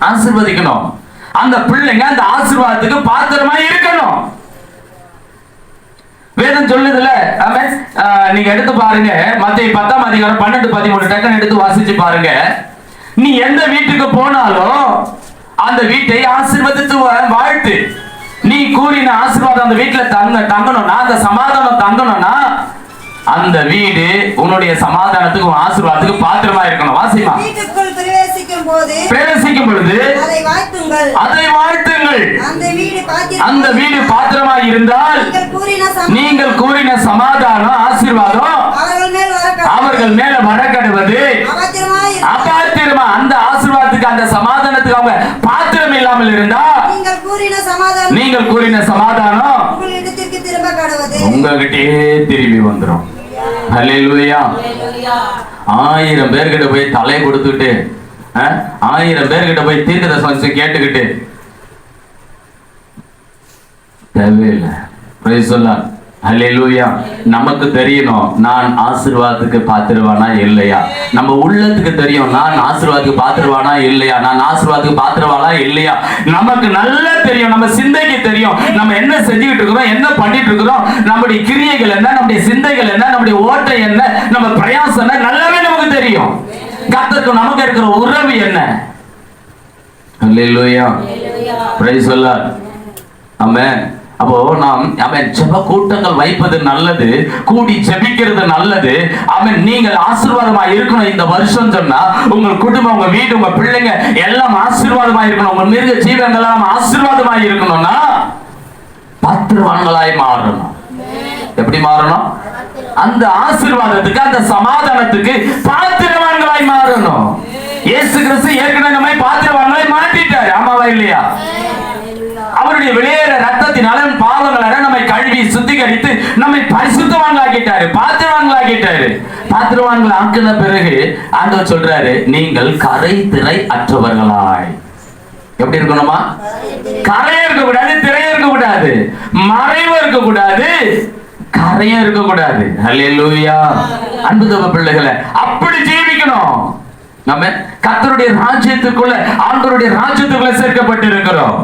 ஆசீர்வதிக்கணும். அந்த பிள்ளைங்க அந்த ஆசீர்வாதத்துக்கு பாத்திரமா இருக்கணும். வேதம் சொல்லுதுல, நீங்க எடுத்து பாருங்க, மத்தேயு 10ஆம் அதிகாரம் 12-13 டக்குன்னு எடுத்து வாசிச்சு பாருங்க. நீ எந்த வீட்டுக்கு போனாலும் அந்த வீட்டை ஆசீர்வதித்து வாழ்த்து. நீ கூறின ஆசீர்வாதம் அந்த வீட்டுல தங்கணும்னா, அந்த சமாதானம் தங்கணும்னா, அந்த வீடு உன்னுடைய சமாதானத்துக்கு ஆசீர்வாதத்துக்கு பாத்திரமா இருக்கணும். வாசிமா. வீட்டுக்குள் பிரவேசிக்கும் பொழுது அதை வாழ்த்துங்கள். அந்த வீடு பாத்திரமா இருந்தால் நீங்கள் கூறின சமாதானம் ஆசீர்வாதம் அவர்கள் மேல வரக்கடுவது அபாத்திரமா. அந்த ஆசீர்வாதத்துக்கு அந்த சமாதானத்துக்கு அவங்க பாத்திரம் இல்லாமல் இருந்தா நீங்கள் கூறின சமாதானம் உங்ககிட்டே திரும்பி வந்துடும். அல்லேலூயா. 1000 பேர்கிட்ட போய் தலை கொடுத்துட்டு 1000 பேர்கிட்ட போய் தீர்க்கதரிசனம் கேட்டுக்கிட்டு தேவையில்லை. பிரைஸ் சொல்லார். அல்லேலூயா. நமக்கு தெரியணும் நான் ஆசீர்வாதத்துக்கு பாத்திரவானா இல்லையா. நம்ம உள்ளத்துக்கு தெரியும் நான் ஆசீர்வாதத்துக்கு பாத்திரவானா இல்லையா, நான் ஆசீர்வாதத்துக்கு பாத்திரவானா இல்லையா. நமக்கு நல்லா தெரியும், நம்ம சிந்தைக்கு தெரியும் நம்ம என்ன செஞ்சுக்கிட்டு இருக்கிறோம், என்ன பண்ணிட்டு இருக்கிறோம், நம்முடைய கிரியைகள் என்ன, நம்முடைய சிந்தைகள் என்ன, நம்முடைய ஓட்டை என்ன, நம்ம பிரயாசம் என்ன, நல்லாவே நமக்கு தெரியும். கர்த்தருக்கு நமக்கு இருக்கிற உறவு என்ன. அல்லேலூயா. பிரைஸ் சொல்லார். ஆமென். அப்போ நாம் ஜெப கூட்டங்கள் வைப்பது நல்லது, கூடி ஜெபிக்கிறது நல்லது. நீங்கள் ஆசீர்வாதமா இருக்கணும் இந்த வருஷம் சொன்னா, உங்க குடும்பம், உங்க வீடு, உங்க பிள்ளைங்க எல்லாம் ஆசீர்வாதமா இருக்கணும். உங்க மிருக ஜீவங்கள் எல்லாம் ஆசீர்வாதமா இருக்கணும்னா பாத்திரவான்களாய் மாறணும். எப்படி மாறணும்? அந்த ஆசீர்வாதத்துக்கு அந்த சமாதானத்துக்கு பாத்திரவான்களாய் மாறணும். இயேசு கிறிஸ்து ஏற்கனவே நம்மை பாத்திரவான்களாய் மாற்றிட்டார். ஆமாவா இல்லையா? அவருடைய வெளியேற ரத்தத்தினால பாவங்களால நம்மை கழுவி சுத்திகரித்து நம்மை பரிசுத்தவான்களாக்கிட்டாரு, பாத்திரவான்களாக்கிட்டாரு. பாத்திரவான்கள் ஆக்கின பிறகு ஆண்டவர் சொல்றாரு, நீங்கள் கரை திரை அற்றவர்களாய். எப்படி இருக்கணுமா? கரையே இருக்கக்கூடாது, திரையே இருக்கக்கூடாது, மறைவு இருக்கக்கூடாது, கரையே இருக்கக்கூடாது. அல்லேலூயா. அன்பு தேவ பிள்ளைகளை, அப்படி ஜீவிக்கணும். நம்ம கர்த்தருடைய ராஜ்யத்துக்குள்ள, ஆண்டவருடைய ராஜ்யத்துக்குள்ள சேர்க்கப்பட்டு இருக்கிறோம்.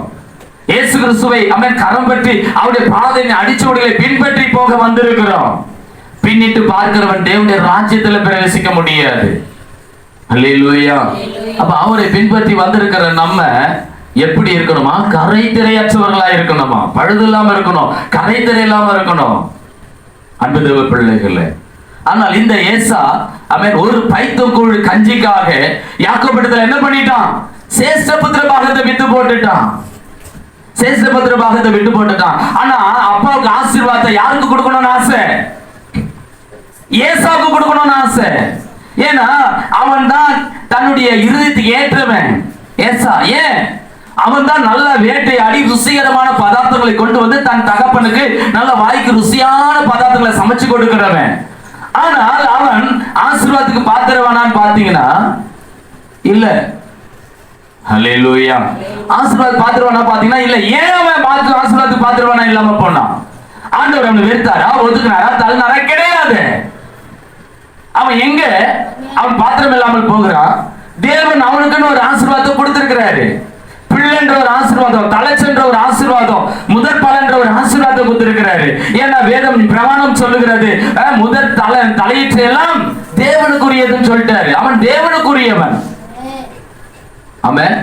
இயேசு கிறிஸ்துவை கரம் பற்றி அவருடைய பாதையை அடிச்சுவடுகளை பின்பற்றி போக வந்திருக்கிறோம். பின்னிட்டு பார்க்கிறவன் தேவனுடைய ராஜ்யத்துல பிரவேசிக்க முடியாது. அல்லேலூயா. அப்ப அவரை பின்பற்றி வந்திருக்கிற நம்ம எப்படி இருக்கணுமா? கரை திரையற்றவர்களா இருக்கணுமா? பழுது இல்லாம இருக்கணும், கரை திரை இல்லாம இருக்கணும். அன்பு தேவ பிள்ளைகளே, ஆனால் இந்த ஏசா ஒரு பைத்தக்கூழ் கஞ்சிக்காக யாக்கோபிடத்துல என்ன பண்ணிட்டான்? சேஷ்டபுத்திர பாகத்தை விட்டு போட்டுட்டான். சேஷ்டபுத்திர பாகத்தை விட்டு போட்டுட்டான். ஆனா அப்பாவுக்கு ஆசீர்வாதத்தை யாருக்கு கொடுக்கணும்னு ஆசை? ஏசாவுக்கு கொடுக்கணும்னு ஆசை. ஏன்னா அவன் தான் தன்னுடைய இருதயத்துக்கு ஏற்றவன். ஏசா ஏன்? அவன் தான் நல்ல வேட்டையாடி ருசிகரமான பதார்த்தங்களை கொண்டு வந்து தன் தகப்பனுக்கு நல்ல வாய்க்கு ருசியான பதார்த்தங்களை சமைச்சு கொடுக்கிறவன். ஆனால் அவன் ஆசீர்வாதத்துக்கு பாத்திரவானான்னு பாத்தீங்கன்னா இல்ல. ஹல்லேலூயா. ஆசீர்வாத பாத்திரவானா பாத்தீங்கன்னா இல்ல. ஏன் அவன் ஆசீர்வாதத்துக்கு பாத்திரவானா இல்லாம போனான்? ஆண்டவர் அவனை வெறுத்தாரா, ஒதுக்குனாரா, தள்ளினாரா? கிடையாது. அவன் எங்க அவன் பாத்திரம் இல்லாமல் போகிறான். தேவன் அவனுக்குன்னு ஒரு ஆசீர்வாதத்தை கொடுத்திருக்கிறாரு. பிள்ளைன்ற ஒரு ஆசீர்வாதம், தலைச்சென்ற ஒரு ஆசீர்வாதம், முதற் பலன்ற ஒரு ஆசீர்வாதம் கொடுத்திருக்கிறாரு. ஏன்னா வேதம் பிரமாணம் சொல்லுகிறது, முதற் தலையீற்று எல்லாம் தேவனுக்குரியதுன்னு சொல்லிட்டாரு. அவன் தேவனுக்குரியவன். ஆமென்.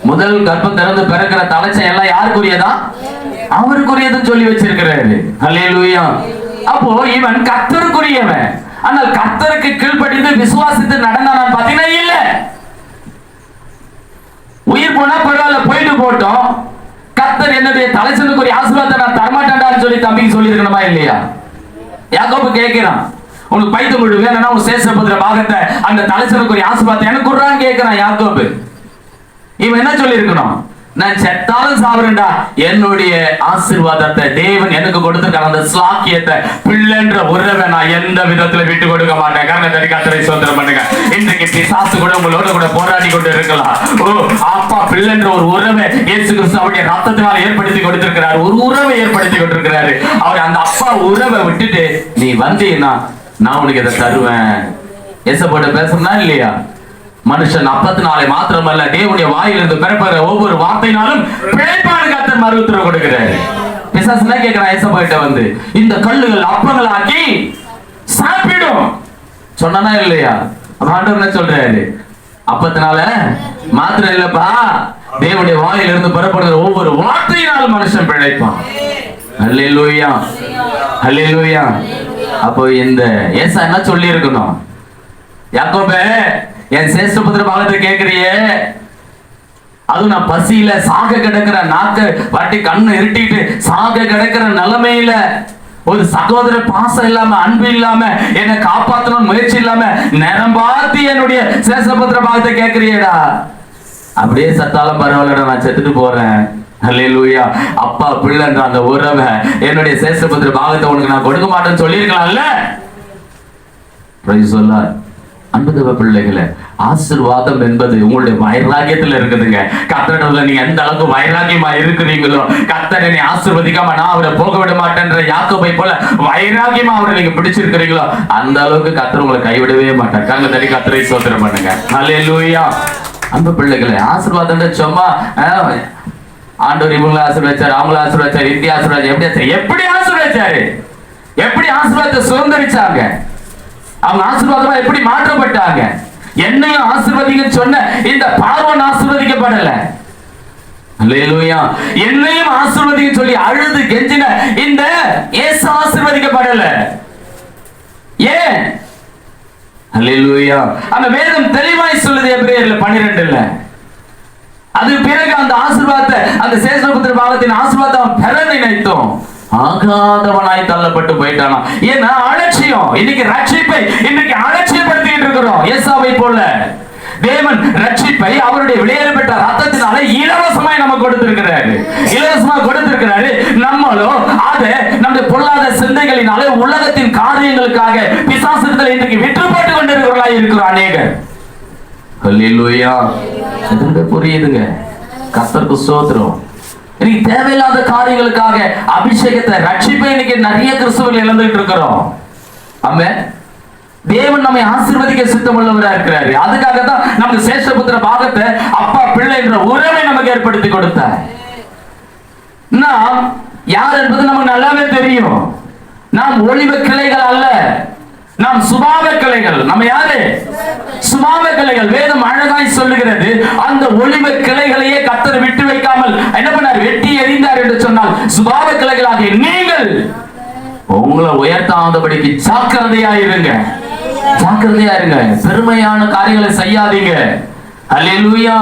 முதல் கர்ப்பம் திறந்து பிறக்கிற தலைச்சம் எல்லாம் யாருக்குரியதா? அவருக்குரியதுன்னு சொல்லி வச்சிருக்கிறாரு. ஹல்லேலூயா. அப்போ இவன் கர்த்தருக்குரியவன். ஆனால் கர்த்தருக்கு கீழ்ப்படிந்து விசுவாசித்து நடந்தான் பாத்தீங்கன்னா இல்ல. உயிர் போனா பரவாயில்ல, போயிட்டு போட்டோம். கர்த்தர் என்னுடைய தலைச்சனுக்குரிய ஆசீர்வாதத்தை நான் தரமாட்டேன்டான்னு சொல்லி தம்பிக்கு சொல்லி இருக்கணுமா இல்லையா? யாக்கோபு கேட்கிறான், உனக்கு பைத்தம் முழு வேணும்னா உன் சேஷபுத்திர பாகத்தை அந்த தலைச்சனுக்குரிய ஆசீர்வாதத்தை எனக்கு கொடுறான்னு கேட்கிறான் யாக்கோபு. இவன் என்ன சொல்லி இருக்கணும்? நான் செத்தாலும் சாவரேன்டா, என்னுடைய ஆசீர்வாதத்தை தேவன் எனக்கு கொடுத்திருக்கான அந்த ஸ்லாக்கியத்தை, பிள்ளைன்ற உறவை நான் எந்த விதத்துல விட்டு கொடுக்க மாட்டேன். கர்த்தரை கர்த்தரை ஸ்தோத்திரம் பண்ணுங்க. இன்றைக்கு பிசாசு கூட உங்களோட கூட போராடி கொண்டு இருக்கலாம். ஓ அப்பா, பிள்ளைன்ற ஒரு உறவை இயேசு கிறிஸ்து அவருடைய ரத்தத்தினால் ஏற்படுத்தி கொடுத்திருக்கிறார். ஒரு உறவை ஏற்படுத்தி கொண்டிருக்கிறாரு. அவர் அந்த அப்பா உறவை விட்டுட்டு நீ வந்தீங்கன்னா நான் உனக்கு இதை தருவேன். ஏசப்போட பேசணும்னா இல்லையா? மனுஷன் அப்பத்தினாலே மாத்திரமல்ல, தேவனுடைய வாயிலிருந்து பிறப்புற ஒவ்வொரு வார்த்தையினாலும் பிழைப்பான் கர்த்தர் மறுஉத்தரவு கொடுக்கிறாரு. பிசாசு என்ன கேட்கிறான் ஏசப்பாட்ட வந்து, இந்த கல்லுகள் அப்பங்களாக்கி சாப்பிடும் சொன்னா இல்லையா? ஆண்டவர் என்ன சொல்றாரு? அப்பத்தினால மாத்திரம் இல்லப்பா, தேவனுடைய வாயிலிருந்து பிறப்படுகிற ஒவ்வொரு வார்த்தையினாலும் மனுஷன் பிழைப்பான். ஹல்லேலூயா, ஹல்லேலூயா. அப்போ இந்த ஏசா என்ன சொல்லி இருக்கணும்? யாக்கோபே, என் சேஷ்டபுத்திர பாகத்தை கேட்கிறியே, அதுவும் நான் பசியில சாக கிடக்கிற, நாக்க வாட்டி கண்ணு இருட்டிட்டு சாக கிடக்கிற நிலைமையில, ஒரு சகோதர பாசம் இல்லாம, அன்பு இல்லாம, என்னை காப்பாற்றணும் முயற்சி இல்லாம நிரம்பாத்தி என்னுடைய சேஷபுத்திர பாகத்தை கேட்கிறியேடா. அப்படியே சத்தாலும் பரவாயில்லடா, நான் செத்துட்டு போறேன். ஹல்லேலூயா. அப்பா பிள்ளைன்ற அந்த உறவை, என்னுடைய சேஷபுத்திர பாகத்தை உனக்கு நான் கொடுக்க மாட்டேன்னு சொல்லியிருக்கலாம்ல. Price the Lord. அன்புதவ பிள்ளைகளே, ஆசீர்வாதம் என்பது உங்களுடைய வைராகியத்துல இருக்குதுங்க. கர்த்தரிடத்துல நீங்க எந்த அளவுக்கு வைராகியமா இருக்கிறீங்களோ, கர்த்தரை நீ ஆசீர்வதிக்காம நான் அவரை போக விட மாட்டேன்ற யாக்கோபை போல வைராகியமா அவரை நீங்க பிடிச்சிருக்கிறீங்களோ, அந்த அளவுக்கு கர்த்தர் உங்களை கைவிடவே மாட்டார். கண்ணை தட்டி கர்த்தரை ஸ்தோத்திரம் பண்ணுங்க. ஹல்லேலூயா. அன்பு பிள்ளைகளே, ஆசீர்வாதம் சும்மா ஆண்டவர் இவங்களை ஆசீர்வதிச்சாரு, அவங்கள ஆசீர்வதிச்சாரு, இந்தியா ஆசீர்வாதம் எப்படி ஆசீர்வதிச்சாரு? எப்படி ஆசீர்வாதத்தை சுதந்திரிச்சாங்க? அவங்க ஆசீர்வாதமா எப்படி மாற்றப்பட்டாங்க? என்னையும் ஆசீர்வதிக்க சொன்ன இந்த பார்வோன் ஆசீர்வதிக்கப்படல. ஹல்லேலூயா. என்னையும் ஆசீர்வதிக்க சொல்லி அழுது கெஞ்சின இந்த ஏசா ஆசீர்வதிக்கப்படல. ஏன்? ஹல்லேலூயா. அந்த வேதம் தெளிவாய் சொல்லுது எபிரேயர்ல 12ல. அது பிறகு அந்த ஆசீர்வாதத்தை, அந்த சேஷபுத்திர பாகத்தின் ஆசீர்வாதம் பெற நினைத்தோம், ஆகாதவனாய் தள்ளப்பட்டு போயிட்டானா. ஏன்னா அலட்சியம். இன்னைக்கு ரட்சிப்பை இன்னைக்கு அலட்சியப்படுத்திட்டு இருக்கிறோம். ஏசாவை போல தேவன் ரட்சிப்பை அவருடைய வெளியேறப்பட்ட ரத்தத்தினால இலவசமாய் நமக்கு கொடுத்திருக்கிறாரு. இலவசமா கொடுத்திருக்கிறாரு. நம்மளோ அதை நம்முடைய பொல்லாத சிந்தைகளினாலே உலகத்தின் காரியங்களுக்காக பிசாசுகளை இன்னைக்கு விற்று போட்டு கொண்டிருக்கிறவர்களாய் இருக்கிறோம் அநேகர். ஹல்லேலூயா. புரியுதுங்க? கர்த்தருக்கு ஸ்தோத்திரம். இன்னைக்கு தேவையில்லாத காரியங்களுக்காக அபிஷேகத்தை, ரட்சிப்பை இன்னைக்கு நிறைய கிறிஸ்தவர்கள் இழந்துட்டு இருக்கிறோம். ஆமென். தேவன் நம்மை ஆசீர்வதிக்க சித்தம் உள்ளவரா இருக்கிறாரு. அதுக்காக தான் நமக்கு சேஷபுத்திர பாகத்தை, அப்பா பிள்ளை என்ற உறவை நமக்கு ஏற்படுத்தி கொடுத்தார். நாம் யார் என்பது நமக்கு நல்லாவே தெரியும். நாம் ஒளிவ கிளைகள் அல்ல, நாம் சுபாவ கிளைகள். நம்ம யாரு? சுபாவ கிளைகள். வேதம் அழகாய் சொல்லுகிறது, அந்த ஒளிவ கிளைகளையே கர்த்தர் விட்டு வைக்காமல் என்ன பண்ணார்? வெட்டி எறிந்தார் என்று சொன்னால், சுபாவ கிளைகளாகிய நீங்கள் உங்களை உயர்த்தாதபடிக்கு ஜாக்கிரதையா இருங்க. ஜாக்கிரதையா இருங்க. பெருமையான காரியங்களை செய்யாதீங்க. ஹல்லேலூயா.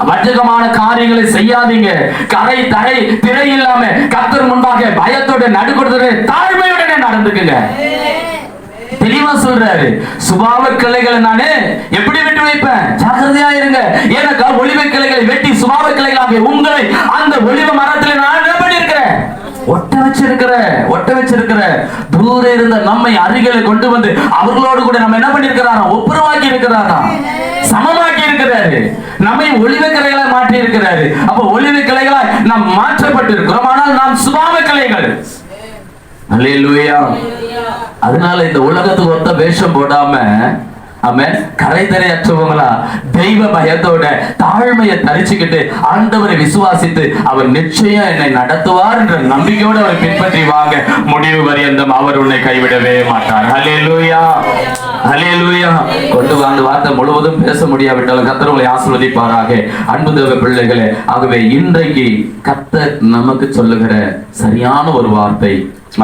வஞ்சகமான காரியங்களை செய்யாதீங்க. கரை தரை திரை இல்லாம கர்த்தர் முன்பாக பயத்தோட நடுக்கொடுத்து தாழ்மையுடனே நடந்துக்குங்க. தெளிவா சொல்றாரு. சுபாவ கிளைகளை நானே எப்படி விட்டு வைப்பேன்? ஜாக்கிரதையா இருங்க. ஏன்னா ஒளிவ கிளைகளை வெட்டி சுபாவ கிளைகளாக உங்களை அந்த ஒளிவ மரத்தில் நான் என்ன பண்ணிருக்கிறேன்? ஒட்ட வச்சிருக்கிற தூர இருந்த நம்மை அருகில கொண்டு வந்து அவர்களோடு கூட நம்ம என்ன பண்ணிருக்கிறாராம்? ஒப்புரவாக்கி இருக்கிறாராம், சமமாக்கி இருக்கிறாரு. நம்மை ஒளிவ கிளைகளை மாற்றி இருக்கிறாரு. அப்ப ஒளிவ கிளைகளாய் நாம் மாற்றப்பட்டு இருக்கிறோம். ஆனால் நாம் சுபாவ கிளைகள். அல்லேலூயா. அதனால இந்த உலகத்துக்கு ஒத்த வேஷம் போடாம, ஆமென், கரைதரையற்றவங்களா தெய்வ பயத்தோட தாழ்மையை தரிச்சுக்கிட்டு ஆண்டவரை விசுவாசித்து அவர் நிச்சயம் என்னை நடத்துவார் என்ற நம்பிக்கையோடு அவரை பின்பற்றி வாங்க. முடிவு பரியந்தம் அவர் உன்னை கைவிடவே மாட்டார். அல்லேலூயா. ஹல்லேலூயா. கொண்டு வந்த வார்த்தை முழுவதும் பேச முடியாவிட்டாலும் கர்த்தர் உங்களை ஆசீர்வதிப்பாராக. அன்பு தேவ பிள்ளைகளே, ஆகவே இன்றைக்கு கர்த்தர் நமக்கு சொல்லுகிற சரியான ஒரு வார்த்தை,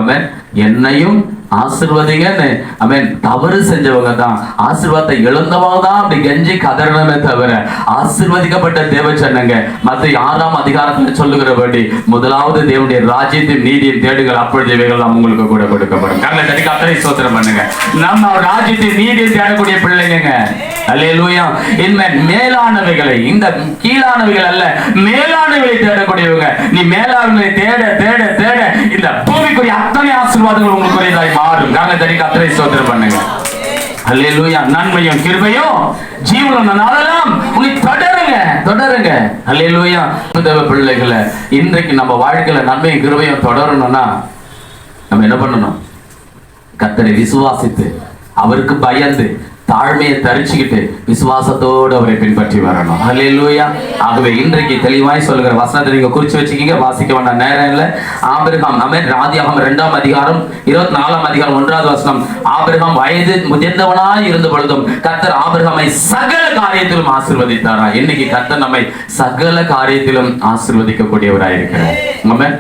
ஆமென், என்னையும் ஆசீர்வதிங்கன்னு. ஆமென். தவறு செஞ்சவங்க தான், ஆசீர்வாதத்தை இழந்தவங்க தான் அப்படி கெஞ்சி கதறணுமே தவிர ஆசீர்வதிக்கப்பட்ட தேவ ஜனங்க மத்திய 6ஆம் அதிகாரத்தில் சொல்லுகிறபடி முதலாவது தேவனுடைய ராஜ்யத்தின் நீதியின் தேடுகள், அப்பொழுது இவைகள் உங்களுக்கு கூட கொடுக்கப்படும். கர்த்தரை தட்டி கர்த்தரை ஸ்தோத்திரம் பண்ணுங்க. நம்ம ராஜ்யத்தின் நீதியை தேடக்கூடிய பிள்ளைங்க. அல்லேலூயா. இன்மேல் மேலானவைகளை, இந்த கீழானவைகள் அல்ல, மேலானவைகளை தேடக்கூடியவங்க. நீ மேலானவை தேட தேட தேட இந்த பூமிக்குரிய அத்தனை ஆசீர்வாதங்கள் உங்களுக்கு மாறும். கர்த்தரை கர்த்தரை ஸ்தோத்திரம் பண்ணுங்க. அல்லேலூயா. நன்மையும் கிருபையும் ஜீவனும் நாளெல்லாம் உங்களை தொடருங்க தொடருங்க. அல்லேலூயா. தேவ பிள்ளைகளை, இன்றைக்கு நம்ம வாழ்க்கையில நன்மையும் கிருபையும் தொடரணும்னா நம்ம என்ன பண்ணணும்? கர்த்தரை விசுவாசித்து, அவருக்கு பயந்து, தாழ்மையை தரிச்சுக்கிட்டு விசுவாசத்தோடு அவரை பின்பற்றி வரணும். அல்லேலூயா. ஆகவே இன்றைக்கு தெளிவாய் சொல்லுகிற வசனத்தை நீங்க குறிச்சு வச்சுக்கீங்க, வாசிக்க வேண்டாம், நேரம் இல்லை. ஆபிரகாம், ஆமென், ஆதியாகமம் 2ஆம் அதிகாரம் 24ஆம் அதிகாரம் 1வது வசனம். ஆபிரகாம் வயது முதிர்ந்தவனாய் இருந்த பொழுதும் கர்த்தர் ஆபிரகாமை சகல காரியத்திலும் ஆசீர்வதித்தாரா. இன்னைக்கு கர்த்தர் நம்மை சகல காரியத்திலும் ஆசீர்வதிக்கக்கூடியவராய் இருக்கிறார். ஆமென்.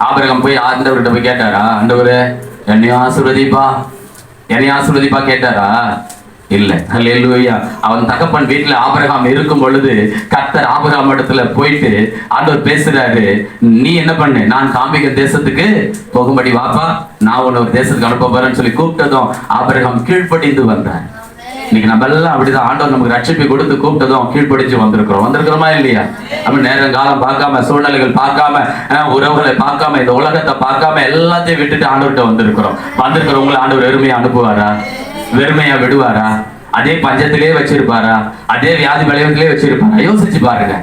ஆபிரகாம் போய் ஆண்டவர்கிட்ட போய் கேட்டாரா, ஆண்டவரே என்னையும் ஆசீர்வதிப்பா, என்னையும் ஆசீர்வதிப்பா கேட்டாரா? இல்ல. அல்லேலூயா. அவன் தகப்பன் வீட்டுல ஆபிரகாம் இருக்கும் பொழுது கர்த்தர் ஆபிரகாம் இடத்துல போயிட்டு ஆண்டவர் பேசுறாரு, நீ என்ன பண்ணு, நான் காமிக்க தேசத்துக்கு போகும்படி வாப்பா, நான் உன்னை ஒரு தேசத்துக்கு அனுப்ப போறேன்னு சொல்லி கூப்பிட்டதும் ஆபிரகாம் கீழ்ப்படிந்து வந்தார். இன்னைக்கு நம்ம எல்லாம் அப்படிதான். ஆண்டவர் நமக்கு ரட்சிப்பை கொடுத்து கூப்பிட்டதும் கீழ்ப்படிச்சு வந்திருக்கிறோமா இல்லையா? நம்ம நேரம் காலம் பார்க்காம, சூழ்நிலைகள் பார்க்காம, உறவுகளை பார்க்காம, இந்த உலகத்தை பார்க்காம எல்லாத்தையும் விட்டுட்டு ஆண்டவர்கிட்ட வந்திருக்கிறவங்களை ஆண்டவர் வெறுமையா அனுப்புவாரா? வெறுமையா விடுவாரா? அதே பஞ்சத்திலே வச்சிருப்பாரா? அதே வியாதி விளைவுகளே வச்சிருப்பாரா? யோசிச்சு பாருங்க.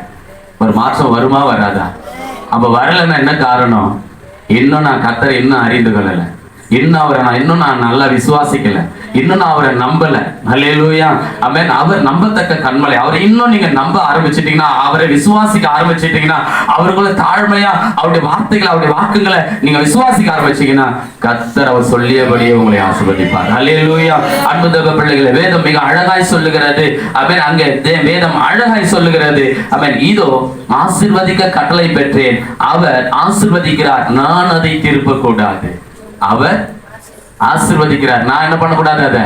ஒரு மாற்றம் வருமா வராதா? அப்ப வரலன்னா என்ன காரணம்? இன்னும் நான் கர்த்தரை இன்னும் அறிந்து கொள்ளல, இன்னும் அவரை நான் நல்லா விசுவாசிக்கல, இன்னும் நான் அவரை நம்பல. அல்லேலூயா. ஆமென். அவர் நம்பத்தக்க கண்மலை. அவரை இன்னும் நீங்க நம்ப ஆரம்பிச்சிட்டீங்கன்னா, அவரை விசுவாசிக்க ஆரம்பிச்சிட்டீங்கன்னா, அவருக்குள்ள தாழ்மையா அவருடைய வார்த்தைகளை, அவருடைய வாக்குகளை நீங்க விசுவாசிக்க ஆரம்பிச்சீங்கன்னா, கர்த்தர் அவர் சொல்லியபடியே உங்களை ஆசீர்வதிப்பார். அல்லேலூயா. அன்பு தேவ பிள்ளைகளை, வேதம் மிக அழகாய் சொல்லுகிறது. ஆமென். அங்கே வேதம் அழகாய் சொல்லுகிறது. ஆமென். இதோ ஆசீர்வதிக்க கட்டளை பெற்றேன், அவர் ஆசீர்வதிக்கிறார், நான் அதை திருப்ப கூடாது. அவர் ஆசீர்வதிக்கிறார், நான் என்ன பண்ணக்கூடாது? அதை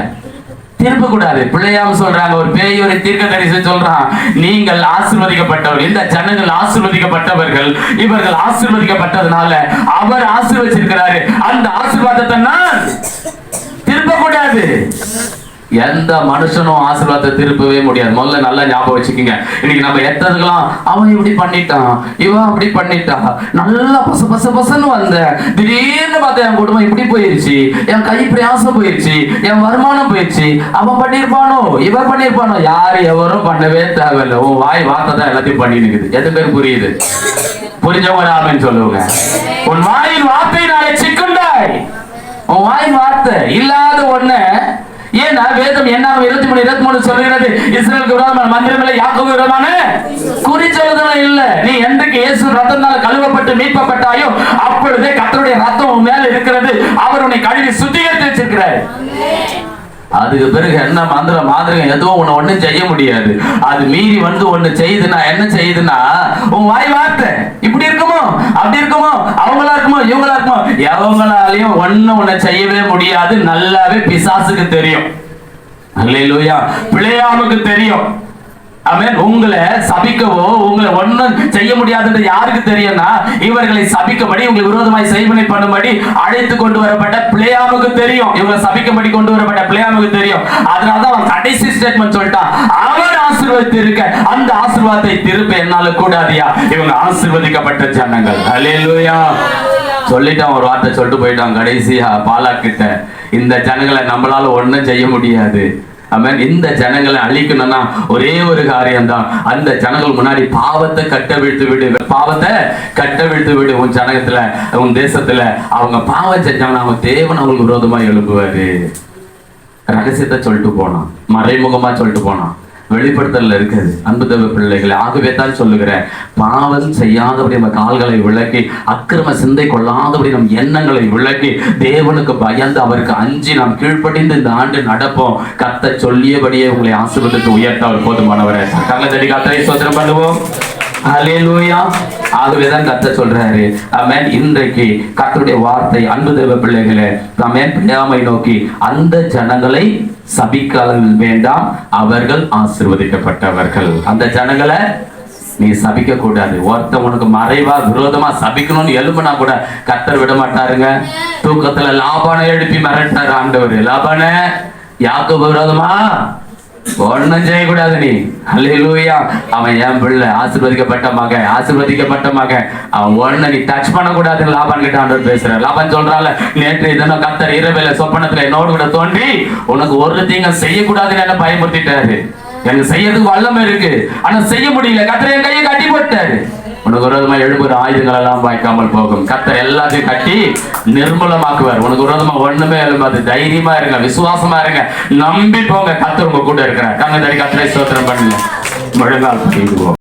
திருப்ப கூடாது. பிள்ளையாம் சொல்றாங்க, ஒரு பேயோரை தீர்க்கதரிசி சொல்றான், நீங்கள் ஆசீர்வதிக்கப்பட்டவர்கள், இந்த ஜனங்கள் ஆசீர்வதிக்கப்பட்டவர்கள், இவர்கள் ஆசீர்வதிக்கப்பட்டதுனால அவர் ஆசீர்வதிச்சிருக்கிறாரு, அந்த ஆசீர்வாதத்தை நான் திருப்ப கூடாது. எந்த மனுஷனும் ஆசீர்வாதத்தை திருப்பவே முடியாது. முதல்ல நல்லா ஞாபகம் வச்சுக்கோங்க. இன்னைக்கு நம்ம எத்ததுக்கெல்லாம் அவன் இப்படி பண்ணிட்டான், இவன் அப்படி பண்ணிட்டான், நல்லா பசன்னு வந்த, திடீர்னு பார்த்தா என் குடும்பம் இப்படி போயிருச்சு, என் கை பிரயாசம் போயிருச்சு, என் வருமானம் போயிருச்சு, அவன் பண்ணிருப்பானோ இவன் பண்ணிருப்பானோ. யாரு எவரும் பண்ணவே தேவையில்லை. உன் வாய் வார்த்தை தான் எல்லாத்தையும் பண்ணி நிக்குது. எது பேர் புரியுது? புரிஞ்சவங்க ஆமென் சொல்லுவாங்க. உன் வாயின் வார்த்தையினாலே சிக்குண்டாய். உன் வாயின் வார்த்தை இல்லாத ஒண்ணு. ஏன்னா வேதம் என்னாகும் 23:23 சொல்லுகிறது, இஸ்ரவேலுக்கு விரோதமான மந்திரங்களை, யாக்கோபுக்கு விரோதமான குறி சொல்லுதல் இல்ல. நீ என்றைக்கு இயேசு ரத்தத்தால் கழுவப்பட்டு மீட்கப்பட்டாயோ அப்பொழுதே கர்த்தருடைய ரத்தம் உன் மேல இருக்கிறது. அவர் உன்னை கழுவி சுத்திகரித்து வச்சிருக்கிறார். அதுக்கு பிறகு என்ன மந்திரம் மாதிரிகம் எதுவும் உன்னை ஒண்ணும் செய்ய முடியாது. அது மீறி வந்து ஒண்ணு செய்யுதுன்னா என்ன செய்யுதுன்னா, உன் வாய் வார்த்தை இப்படி இருக்குமோ, அப்படி இருக்குமோ, அவங்களா இருக்குமோ, இவங்களா இருக்குமோ, எவங்களாலையும் ஒண்ணு உன்னை செய்யவே முடியாது. நல்லாவே பிசாசுக்கு தெரியும். அல்லேலூயா. பிள்ளையாமுக்கு தெரியும். ஆமென். உங்களை சபிக்கவோ உங்களை ஒண்ணும் செய்ய முடியாதுன்னு யாருக்கு தெரியும்னா, இவர்களை சபிக்கும்படி உங்களுக்கு விரோதமாய் செய்வனை பண்ணும்படி அழைத்து கொண்டு வரப்பட்ட பிள்ளையாமுக்கு தெரியும். இவங்களை சபிக்கும்படி கொண்டு வரப்பட்ட பிள்ளையாமுக்கு தெரியும். அதனாலதான் அவன் கடைசி ஸ்டேட்மெண்ட் சொல்லிட்டான், அவர் ஆசீர்வதித்து இருக்க அந்த ஆசீர்வாதத்தை திருப்ப என்னால கூடாதியா. இவங்க ஆசீர்வதிக்கப்பட்ட ஜனங்கள். அல்லேலூயா. சொல்லிட்டான், ஒரு வார்த்தை சொல்லிட்டு போயிட்டான் கடைசியா பாலாக் கிட்ட, இந்த ஜனங்களை நம்மளால ஒண்ணும் செய்ய முடியாது. ஆமென். இந்த ஜனங்களை அழிக்கணும்னா ஒரே ஒரு காரியம் தான், அந்த ஜனங்கள் முன்னாடி பாவத்தை கட்டவிழ்த்து விடு, பாவத்தை கட்டவிழ்த்து விடு. உன் ஜனகத்துல, உன் தேசத்துல அவங்க பாவம் செஞ்சாங்கன்னா அவங்க தேவன் அவங்களுக்கு விரோதமா எழுப்புவாரு. ரகசியத்தை சொல்லிட்டு போனான், மறைமுகமா சொல்லிட்டு போனான். வெளிப்படுத்தல இருக்குது. அன்பு தேவ பிள்ளைகளை, ஆகவே தான் சொல்லுகிறேன், பாவம் செய்யாதபடி நம்ம கால்களை விளக்கி, அக்கிரம சிந்தை கொள்ளாதபடி நம் எண்ணங்களை விளக்கி, தேவனுக்கு பயந்து அவருக்கு அஞ்சி நாம் கீழ்ப்படிந்து இந்த ஆண்டு நடப்போம். கர்த்தர் சொல்லியபடியே உங்களை ஆசீர்வதித்து உயர்த்த அவர் போதுமானவரே. கர்த்தரை கர்த்தரை ஸ்தோத்திரம் பண்ணுவோம். அல்லேலூயா. ஆகவேதான் கர்த்தர் சொல்றாரு, ஆமென். இன்றைக்கு கர்த்தருடைய வார்த்தை, அன்பு தேவ பிள்ளைகளே, ஆமென், பிதாவை நோக்கி அந்த ஜனங்களை சபிக்க வேண்டாம், அவர்கள் ஆசீர்வதிக்கப்பட்டவர்கள். அந்த ஜனங்களை நீ சபிக்க கூடாது. ஒருத்த உனக்கு மறைவா விரோதமா சபிக்கணும்னு எழுப்புனா கூட கர்த்தர் விட மாட்டாருங்க. தூக்கத்துல லாபானை எழுப்பி மிரட்டாரு ஆண்டவர். லாபான யாக்கோபு விரோதமா ஒன்னும் செய்யக்கூடாது நீ. அல்லேலூயா. அவன் என் பிள்ளை, ஆசீர்வதிக்கப்பட்ட மகன், ஆசீர்வதிக்கப்பட்ட மகன். அவன் ஒண்ணு நீ டச் பண்ண கூடாதுன்னு லாபான் கிட்ட ஆண்டவர் பேசுற. லாபான் சொல்றால, நேற்று தினம் கர்த்தர் இரவில சொப்பனத்துல என்னோடு கூட தோன்றி உனக்கு ஒரு தீங்க செய்யக்கூடாதுன்னு என்ன பயமுறுத்திட்டாரு. எனக்கு செய்யறதுக்கு வல்லமை இருக்கு, ஆனா செய்ய முடியல. கர்த்தர் என் கையை கட்டி போட்டாரு. உனக்கு விரோதமா எழுப்புற ஆயுதங்கள் எல்லாம் வாய்க்காமல் போகும். கர்த்தர் எல்லாத்தையும் கட்டி நிர்மூலமாக்குவார். உனக்கு விரோதமா ஒண்ணுமே எழுப்பாது. தைரியமா இருங்க, விசுவாசமா இருங்க, நம்பி போங்க. கர்த்தர் உங்க கூட இருக்கிறார். கண்ணை தடி கர்த்தரை ஸ்தோத்திரம் பண்ணுங்க. முழங்கால் படிடுவோம்.